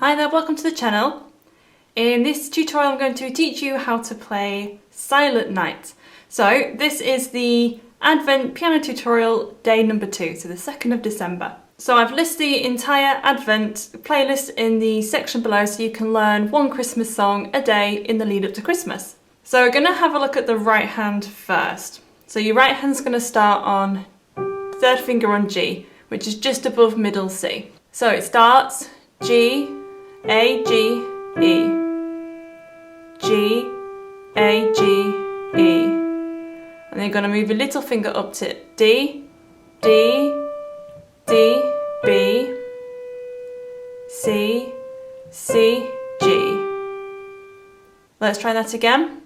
Hi there, welcome to the channel. In this tutorial I'm going to teach you how to play Silent Night. So this is the Advent piano tutorial day number 2, so the 2nd of December. So I've listed the entire Advent playlist in the section below so you can learn one Christmas song a day in the lead up to Christmas. So we're going to have a look at the right hand first. So your right hand's going to start on 3rd finger on G, which is just above middle C. So it starts G, A, G, E, G, A, G, E. And then you're going to move your little finger up to D, D, D, B, C, C, G. Let's try that again.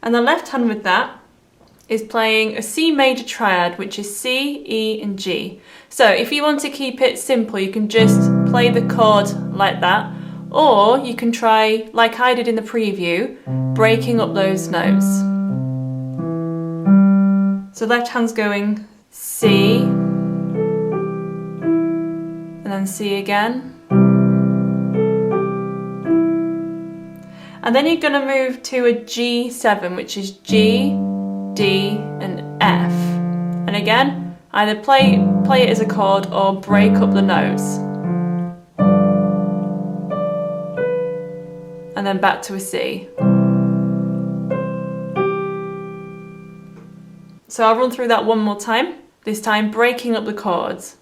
And the left hand with that is playing a C major triad, which is C, E and G. So if you want to keep it simple, you can just play the chord like that, or you can try, like I did in the preview, breaking up those notes. So left hand's going C, and then C again. And then you're going to move to a G7, which is G, D and F. And again, either play it as a chord or break up the notes. And then back to a C. So I'll run through that one more time, this time breaking up the chords.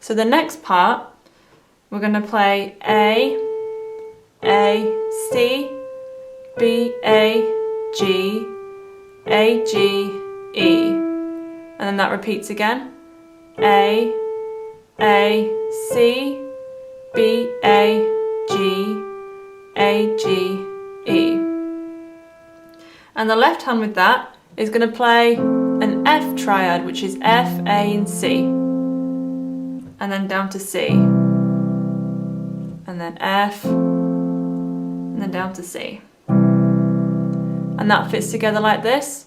So the next part, we're going to play A, C, B, A, G, E. And then that repeats again. A, C, B, A, G, E. And the left hand with that is going to play an F triad, which is F, A and C. And then down to C, and then F, and then down to C. And that fits together like this.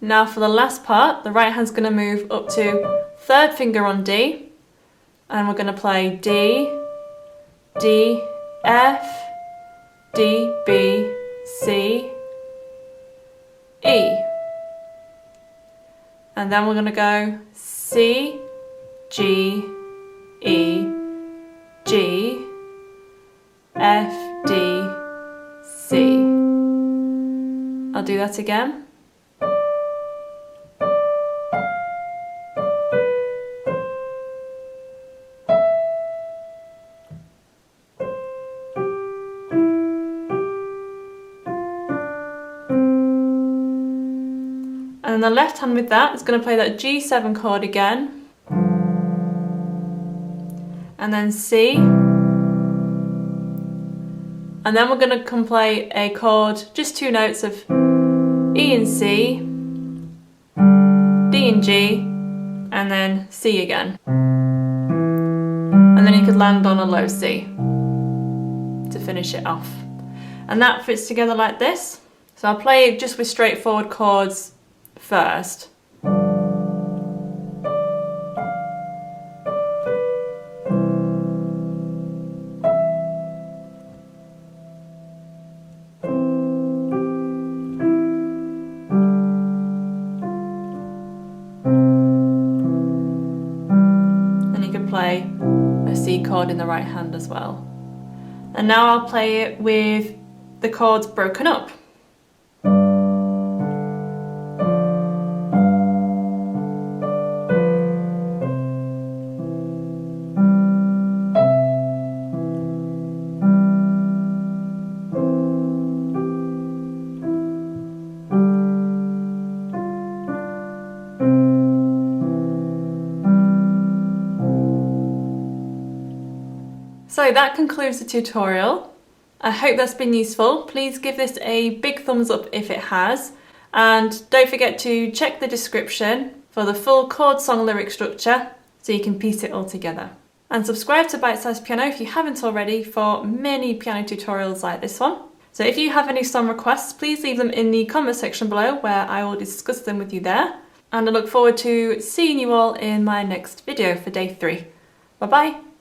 Now for the last part, the right hand's going to move up to 3rd finger on D, and we're going to play D, D, F, D, B, C, E. And then we're going to go C, G, E, G, F, D, C. I'll do that again. And the left hand with that is going to play that G7 chord again. And then C. And then we're going to come play a chord, just 2 notes of E and C, D and G, and then C again. And then you could land on a low C to finish it off. And that fits together like this. So I'll play it just with straightforward chords first. And you can play a C chord in the right hand as well. And now I'll play it with the chords broken up. So that concludes the tutorial. I hope that's been useful. Please give this a big thumbs up if it has. And don't forget to check the description for the full chord song lyric structure so you can piece it all together. And subscribe to Bitesize Piano if you haven't already for many piano tutorials like this one. So if you have any song requests, please leave them in the comment section below where I will discuss them with you there. And I look forward to seeing you all in my next video for day 3. Bye bye!